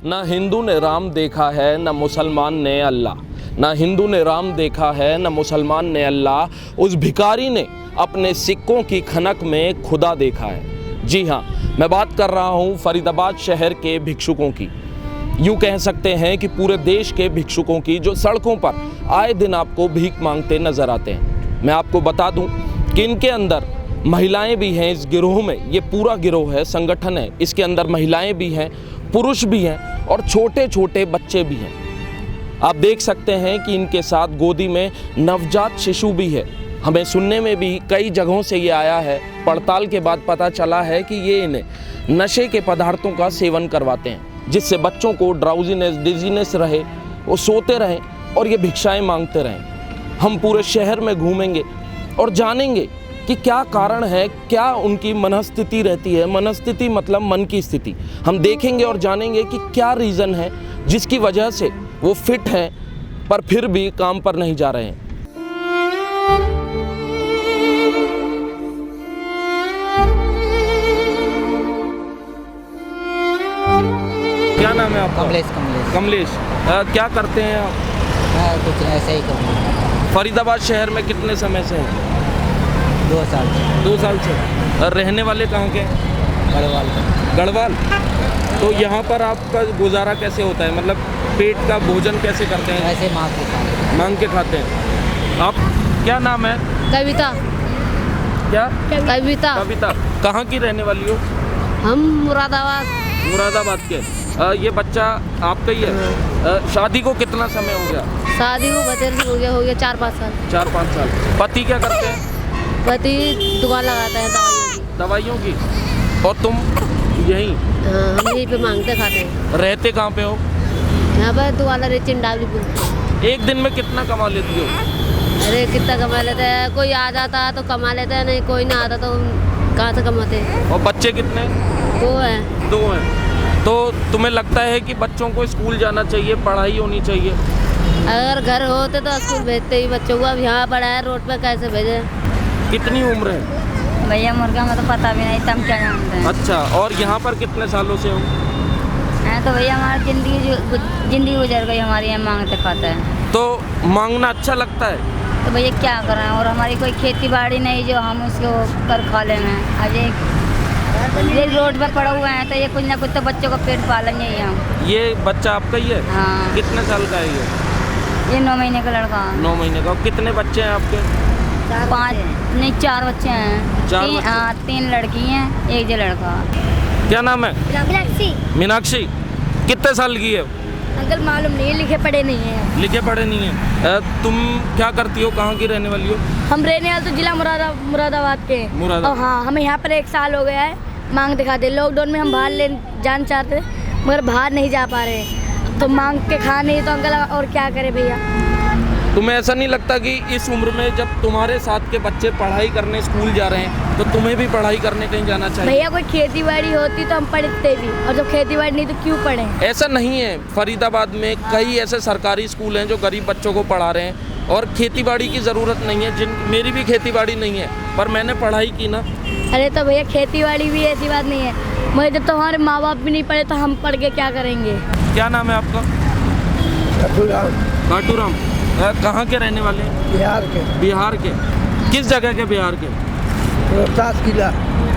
ना हिंदू ने राम देखा है न मुसलमान ने अल्लाह, ना हिंदू ने राम देखा है न मुसलमान ने अल्लाह, उस भिखारी ने अपने सिक्कों की खनक में खुदा देखा है। जी हाँ, मैं बात कर रहा हूँ फरीदाबाद शहर के भिक्षुकों की। यूँ कह सकते हैं कि पूरे देश के भिक्षुकों की, जो सड़कों पर आए दिन आपको भीख मांगते नजर आते हैं। मैं आपको बता दूं कि इनके अंदर महिलाएं भी हैं। इस गिरोह में, ये पूरा गिरोह है, संगठन है, इसके अंदर महिलाएं भी हैं, पुरुष भी हैं और छोटे छोटे बच्चे भी हैं। आप देख सकते हैं कि इनके साथ गोदी में नवजात शिशु भी है। हमें सुनने में भी कई जगहों से ये आया है, पड़ताल के बाद पता चला है कि ये इन्हें नशे के पदार्थों का सेवन करवाते हैं, जिससे बच्चों को ड्राउजीनेस, डिजीनेस रहे, वो सोते रहें और ये भिक्षाएं मांगते रहें। हम पूरे शहर में घूमेंगे और जानेंगे कि क्या कारण है, क्या उनकी मनस्थिति रहती है। मनस्थिति मतलब मन की स्थिति। हम देखेंगे और जानेंगे कि क्या रीज़न है जिसकी वजह से वो फिट हैं पर फिर भी काम पर नहीं जा रहे हैं। क्या नाम है आपका? कमलेश। कमलेश, क्या करते हैं आप? मैं कुछ ऐसे ही करूँगा। फरीदाबाद शहर में कितने समय से हैं? 2 साल से। 2 साल से। रहने वाले कहाँ के? गढ़वाल का। गढ़वाल। तो यहाँ पर आपका गुजारा कैसे होता है? मतलब पेट का भोजन कैसे करते हैं? ऐसे मांग के खाते हैं। आप, क्या नाम है? कविता। क्या? कविता। कविता। कहाँ की रहने वाली हो? हम मुरादाबाद। मुरादाबाद के। ये बच्चा आपका ही है? शादी को कितना समय हो गया? शादी को बच्चे हो गया 4-5 साल। 4-5 साल। पति क्या करते हैं? पति दुकान लगाता है दवाइयों की। और तुम यहीं? हम यहीं पे मांगते खाते हैं। रहते कहाँ पे हो? यहाँ पर दुकान चिंडावली। एक दिन में कितना कमा लेती हो? अरे कितना कमा लेते हैं, कोई आ जाता तो कमा लेते हैं, नहीं कोई ना आता तो कहाँ से कमाते हैं। और बच्चे कितने? 2 हैं। 2 हैं। तो तुम्हें लगता है कि बच्चों को स्कूल जाना चाहिए, पढ़ाई होनी चाहिए? अगर घर होते तो स्कूल भेजते ही बच्चों को। अब यहाँ पढ़ा है, रोड पे कैसे भेजें? कितनी उम्र है? भैया मुर्गा में तो पता भी नहीं, तम क्या जानते हैं। अच्छा, और यहाँ पर कितने सालों से हो? है तो भैया हमारी जिंदगी गुजर गई हमारी, यहाँ मांगते खाते हैं। तो मांगना अच्छा लगता है? तो भैया क्या करें, और हमारी कोई खेती बाड़ी नहीं जो हम उसको कर खा लेंगे। अब ये रोड पे पड़ा हुआ है तो ये कुछ ना कुछ तो बच्चों को पेट पालेंगे ही हम। ये बच्चा आपका ही है? हाँ। कितने साल का है ये? 9 महीने का लड़का। 9 महीने का। कितने बच्चे हैं आपके? 4 बच्चे हैं। 3 लड़की हैं, 1 जो लड़का। क्या नाम है? मीनाक्षी। मीनाक्षी। कितने साल की है? अंकल मालूम नहीं, लिखे पढ़े नहीं है। लिखे पढ़े नहीं है। तुम क्या करती हो? कहाँ की रहने वाली हो? हम रहने वाले तो जिला मुरादाबाद के। मुरादाबाद। हाँ, हमें यहाँ पर 1 साल हो गया है मांग दिखाते। लॉकडाउन में हम बाहर जाना चाहते थे मगर बाहर नहीं जा पा रहे, तो मांग के खा नहीं तो अंकल और क्या करे भैया। तुम्हें ऐसा नहीं लगता कि इस उम्र में जब तुम्हारे साथ के बच्चे पढ़ाई करने स्कूल जा रहे हैं तो तुम्हें भी पढ़ाई करने कहीं जाना चाहिए? भैया कोई खेती बाड़ी होती तो हम पढ़ते भी, और जब खेती बाड़ी नहीं तो क्यों पढ़े? ऐसा नहीं है। फरीदाबाद में कई ऐसे सरकारी स्कूल हैं जो गरीब बच्चों को पढ़ा रहे हैं और खेती बाड़ी की ज़रूरत नहीं है। मेरी भी खेती बाड़ी नहीं है पर मैंने पढ़ाई की ना। अरे तो भैया खेती बाड़ी भी ऐसी बात नहीं है, मगर जब तो हमारे माँ बाप भी नहीं पढ़े तो हम पढ़ के क्या करेंगे? क्या नाम है आपका? काटूराम। कहाँ के रहने वाले हैं? बिहार के। बिहार के। किस जगह के बिहार के? रोहतास जिला।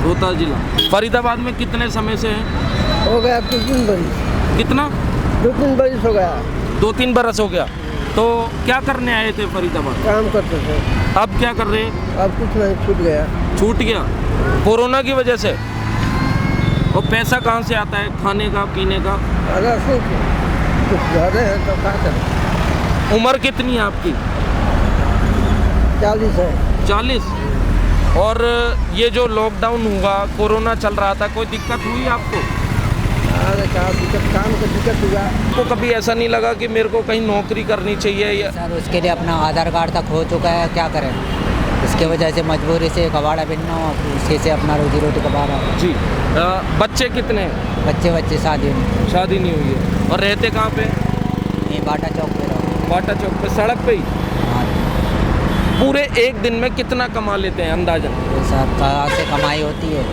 रोहतास जिला। फरीदाबाद में कितने समय से हैं? हो गया 2-3 बरस। कितना? 2-3 बरस हो गया। 2-3 बरस हो गया। तो क्या करने आए थे फरीदाबाद? काम करते थे। अब क्या कर रहे हैं? अब कुछ नहीं, छूट गया। छूट गया कोरोना की वजह से। और पैसा कहाँ से आता है खाने का, पीने का? अगर से कुछ ज़्यादा है तो क्या करें। उम्र कितनी है आपकी? 40 है। 40। और ये जो लॉकडाउन हुआ, कोरोना चल रहा था, कोई दिक्कत हुई आपको? अरे क्या दिक्कत, काम का दिक्कत हुआ। तो कभी ऐसा नहीं लगा कि मेरे को कहीं नौकरी करनी चाहिए? या सर उसके लिए अपना आधार कार्ड तक हो चुका है, क्या करें। इसके वजह से मजबूरी से कबाड़ा बिनना, उसके से अपना रोजी रोटी कमा रहा हूँ। जी। बच्चे कितने हैं? बच्चे शादी में। शादी नहीं हुई है। और रहते कहाँ पे? ये बाटा चौक पे रहो। बाटा चौक पे, सड़क पे ही। हाँ। पूरे एक दिन में कितना कमा लेते हैं अंदाजन? तो सर कहाँ से कमाई होती है,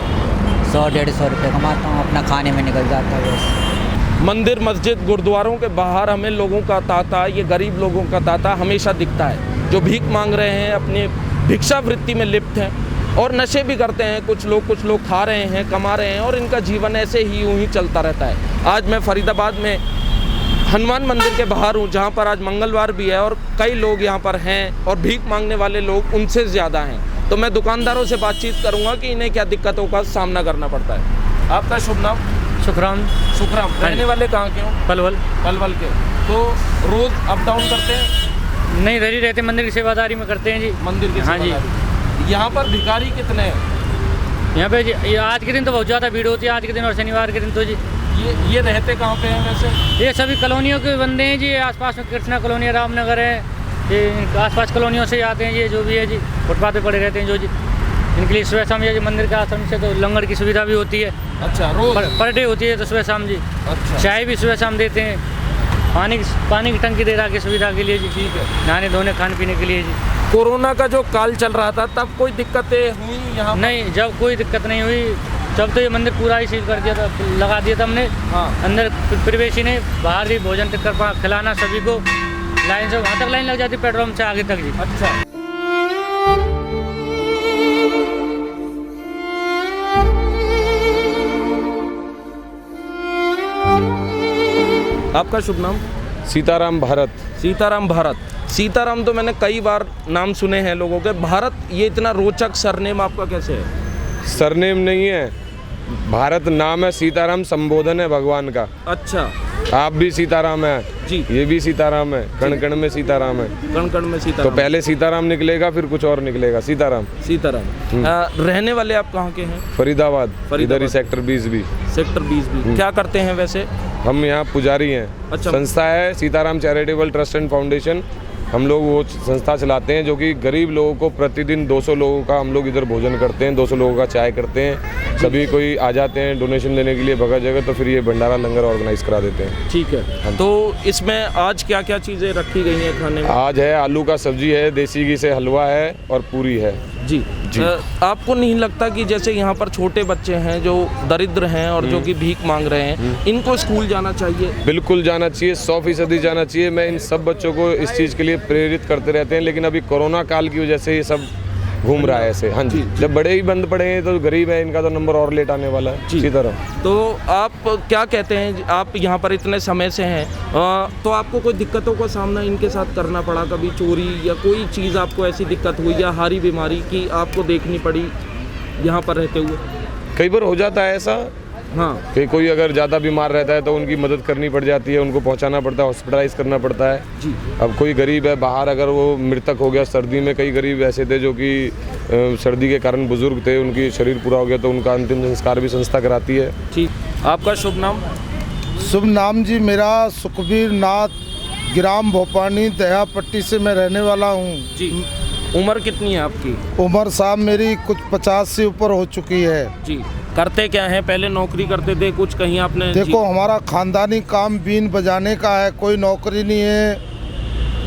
100-150 रुपये कमाता हूँ, अपना खाने में निकल जाता है बस। मंदिर, मस्जिद, गुरुद्वारों के बाहर हमें लोगों का तांता, ये गरीब लोगों का तांता हमेशा दिखता है, जो भीख मांग रहे हैं, अपने भिक्षावृत्ति में लिप्त हैं और नशे भी करते हैं। कुछ लोग खा रहे हैं, कमा रहे हैं और इनका जीवन ऐसे ही यूं ही चलता रहता है। आज मैं फरीदाबाद में हनुमान मंदिर के बाहर हूँ, जहाँ पर आज मंगलवार भी है और कई लोग यहाँ पर हैं और भीख मांगने वाले लोग उनसे ज़्यादा हैं। तो मैं दुकानदारों से बातचीत करूँगा कि इन्हें क्या दिक्कतों का सामना करना पड़ता है। आपका शुभ नाम? सुखराम। रहने वाले कहाँ के हो? पलवल के। तो रोज़ अप डाउन करते हैं? नहीं, इधर ही रहते, मंदिर की सेवादारी में करते हैं जी। मंदिर की हाँ जी। यहाँ पर भिखारी कितने हैं? यहाँ पे जी ये आज के दिन तो बहुत ज़्यादा भीड़ होती है, आज के दिन और शनिवार के दिन तो जी। ये रहते कहाँ पे हैं वैसे? ये सभी कॉलोनियों के बंदे हैं जी, आसपास में कृष्णा कॉलोनी, रामनगर है, ये आसपास कॉलोनियों से आते हैं, ये जो भी है जी, फुटपाथ पे पड़े रहते हैं जो जी। इनके लिए सुबह शाम ये मंदिर के आश्रम से तो लंगर की सुविधा भी होती है। अच्छा, रोज पर डे होती है तो सुबह शाम जी। अच्छा, चाय भी सुबह शाम देते हैं, पानी की टंकी दे रहा है सुविधा के लिए जी। ठीक है। नहाने धोने खाने पीने के लिए जी। कोरोना का जो काल चल रहा था तब कोई दिक्कतें हुई यहाँ? नहीं, जब कोई दिक्कत नहीं हुई, जब तो ये मंदिर पूरा ही सील कर दिया था, लगा दिया था हमने। हाँ। अंदर प्रवेश ही नहीं, बाहर ही भोजन तक कर खिलाना सभी को, लाइन से वहाँ तक लाइन लग जाती पेट्रोल पंप से आगे तक जी। अच्छा, आपका शुभ नाम? सीताराम भारत। सीताराम तो मैंने कई बार नाम सुने हैं लोगों के। भारत, ये इतना रोचक सरनेम आपका कैसे है? सरनेम नहीं है, भारत नाम है, सीताराम संबोधन है भगवान का। अच्छा, आप भी सीताराम है जी। ये भी सीताराम है, कण कण में सीताराम है। कण कण में तो सीताराम। पहले सीताराम निकलेगा, फिर कुछ और निकलेगा। सीताराम। रहने वाले आप कहाँ के हैं? फरीदाबाद। इधर ही सेक्टर 20 भी। सेक्टर 20 भी। क्या करते हैं वैसे? हम यहाँ पुजारी हैं। अच्छा। संस्था है Sitaram charitable trust and foundation. हम लोग वो संस्था चलाते हैं जो कि गरीब लोगों को प्रतिदिन 200 लोगों का हम लोग इधर भोजन करते हैं, 200 लोगों का चाय करते हैं। सभी कोई आ जाते हैं डोनेशन देने के लिए बगैर जगह, तो फिर ये भंडारा लंगर ऑर्गेनाइज करा देते हैं। ठीक है। तो इसमें आज क्या क्या चीज़ें रखी गई हैं खाने में? आज है आलू का सब्जी है, देसी घी से हलवा है और पूरी है। जी। आपको नहीं लगता कि जैसे यहाँ पर छोटे बच्चे हैं जो दरिद्र हैं और जो कि भीख मांग रहे हैं, इनको स्कूल जाना चाहिए? बिल्कुल जाना चाहिए, 100% जाना चाहिए। मैं इन सब बच्चों को इस चीज़ के लिए प्रेरित करते रहते हैं, लेकिन अभी कोरोना काल की वजह से ये सब घूम रहा है ऐसे। हाँ जी, जब बड़े ही बंद पड़े हैं तो गरीब है, इनका तो नंबर और लेट आने वाला है। इसी तरह। तो आप क्या कहते हैं, आप यहाँ पर इतने समय से हैं, तो आपको कोई दिक्कतों का सामना इनके साथ करना पड़ा? कभी चोरी या कोई चीज़ आपको ऐसी दिक्कत हुई या हारी बीमारी की आपको देखनी पड़ी यहाँ पर रहते हुए? कई बार हो जाता है ऐसा। हाँ, कि कोई अगर ज़्यादा बीमार रहता है तो उनकी मदद करनी पड़ जाती है, उनको पहुंचाना पड़ता है, हॉस्पिटलाइज करना पड़ता है जी। अब कोई गरीब है बाहर, अगर वो मृतक हो गया सर्दी में, कई गरीब ऐसे थे जो कि सर्दी के कारण बुजुर्ग थे, उनकी शरीर पूरा हो गया तो उनका अंतिम संस्कार भी संस्था कराती है। ठीक। आपका शुभ नाम? शुभ नाम जी मेरा सुखबीर नाथ, ग्राम भोपानी, दयापट्टी से मैं रहने वाला हूँ जी। उम्र कितनी है आपकी? उम्र साहब मेरी कुछ 50 से ऊपर हो चुकी है जी। करते क्या हैं? पहले नौकरी करते थे कुछ, कहीं आपने? देखो, हमारा खानदानी काम बीन बजाने का है, कोई नौकरी नहीं है,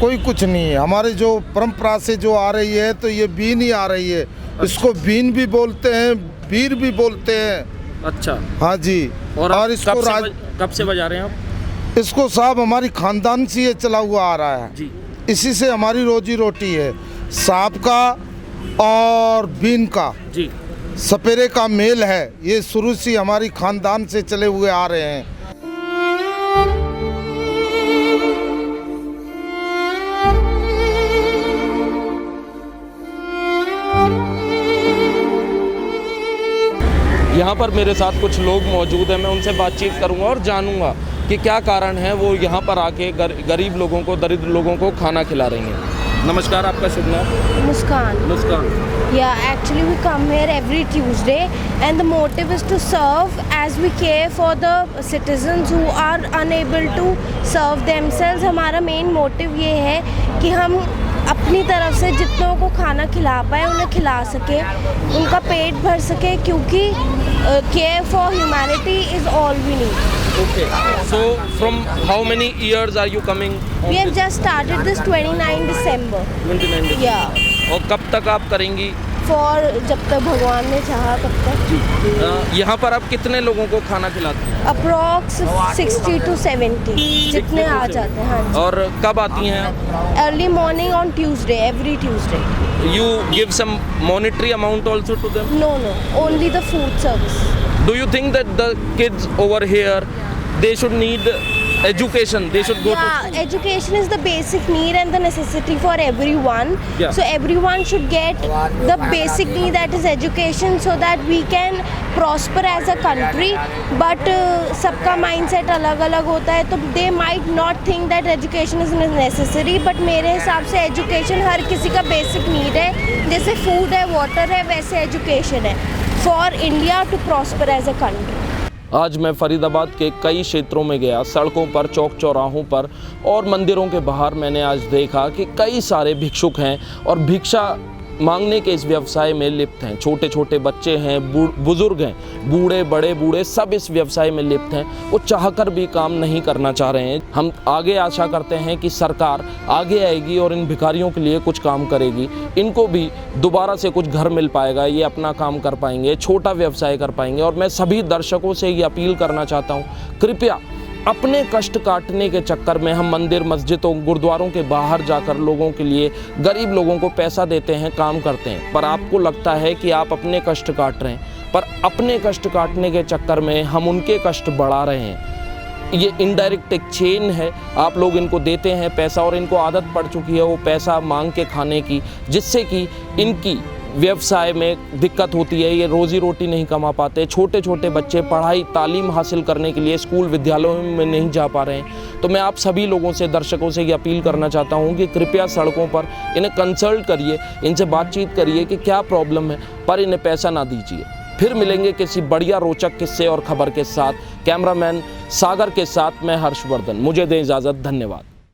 कोई कुछ नहीं है। हमारे जो परंपरा से जो आ रही है तो ये बीन ही आ रही है। इसको बीन भी बोलते हैं, बीर भी बोलते हैं। अच्छा। हाँ जी। और इसको कब से बजा रहे हैं आप? इसको साहब हमारी खानदान से ये चला हुआ आ रहा है जी। इसी से हमारी रोजी रोटी है। सांप का और बीन का जी, सपेरे का मेल है, ये शुरू से हमारी खानदान से चले हुए आ रहे हैं। यहाँ पर मेरे साथ कुछ लोग मौजूद हैं, मैं उनसे बातचीत करूँगा और जानूँगा कि क्या कारण है वो यहाँ पर आके गरीब लोगों को, दरिद्र लोगों को खाना खिला रही हैं। नमस्कार, आपका शुभ नाम? Muskan. Yeah, actually we come here every Tuesday and the motive is to serve as we care for the citizens who are unable to serve themselves. हमारा मेन मोटिव ये है कि हम अपनी तरफ से जितनों को खाना खिला पाए उन्हें खिला सके, उनका पेट भर सके, क्योंकि care for humanity is all we need. Okay. So from how many years are you coming? We have just started this 29 December. 29 December. Yeah. और कब तक आप करेंगी? फॉर जब तक भगवान ने चाहा तब तक। यहाँ पर आप कितने लोगों को खाना खिलाते हैं? अप्रॉक्स 60 to 70 जितने आ जाते हैं। हाँ जी। और कब आती हैं आप? Early morning on Tuesday, every Tuesday. You give some monetary amount also to them? No, only the food service. Do you think that the kids over here, they should need education? They should go to school? Education is the basic need and the necessity for everyone. Yeah. So everyone should get the basic need, that is education, so that we can prosper as a country. But सबका mindset अलग अलग होता है, तो they might not think that education is necessary. But मेरे हिसाब से education हर किसी का basic need है, जैसे food है, water है, वैसे education है for India to prosper as a country. आज मैं फरीदाबाद के कई क्षेत्रों में गया, सड़कों पर, चौक चौराहों पर और मंदिरों के बाहर मैंने आज देखा कि कई सारे भिक्षुक हैं और भिक्षा मांगने के इस व्यवसाय में लिप्त हैं। छोटे छोटे बच्चे हैं, बुजुर्ग हैं, बूढ़े बड़े बूढ़े सब इस व्यवसाय में लिप्त हैं। वो चाहकर भी काम नहीं करना चाह रहे हैं। हम आगे आशा करते हैं कि सरकार आगे आएगी और इन भिखारियों के लिए कुछ काम करेगी। इनको भी दोबारा से कुछ घर मिल पाएगा, ये अपना काम कर पाएंगे, छोटा व्यवसाय कर पाएंगे। और मैं सभी दर्शकों से ये अपील करना चाहता हूँ, कृपया अपने कष्ट काटने के चक्कर में हम मंदिर, मस्जिदों, गुरुद्वारों के बाहर जाकर लोगों के लिए, गरीब लोगों को पैसा देते हैं, काम करते हैं, पर आपको लगता है कि आप अपने कष्ट काट रहे हैं, पर अपने कष्ट काटने के चक्कर में हम उनके कष्ट बढ़ा रहे हैं। ये इनडायरेक्ट एक चेन है। आप लोग इनको देते हैं पैसा और इनको आदत पड़ चुकी है वो पैसा मांग के खाने की, जिससे कि इनकी व्यवसाय में दिक्कत होती है। ये रोज़ी रोटी नहीं कमा पाते। छोटे छोटे बच्चे पढ़ाई तालीम हासिल करने के लिए स्कूल विद्यालयों में नहीं जा पा रहे हैं। तो मैं आप सभी लोगों से, दर्शकों से ये अपील करना चाहता हूँ कि कृपया सड़कों पर इन्हें कंसल्ट करिए, इनसे बातचीत करिए कि क्या प्रॉब्लम है, पर इन्हें पैसा ना दीजिए। फिर मिलेंगे किसी बढ़िया रोचक किस्से और खबर के साथ। कैमरामैन सागर के साथ मैं हर्षवर्धन। मुझे दें इजाज़त। धन्यवाद।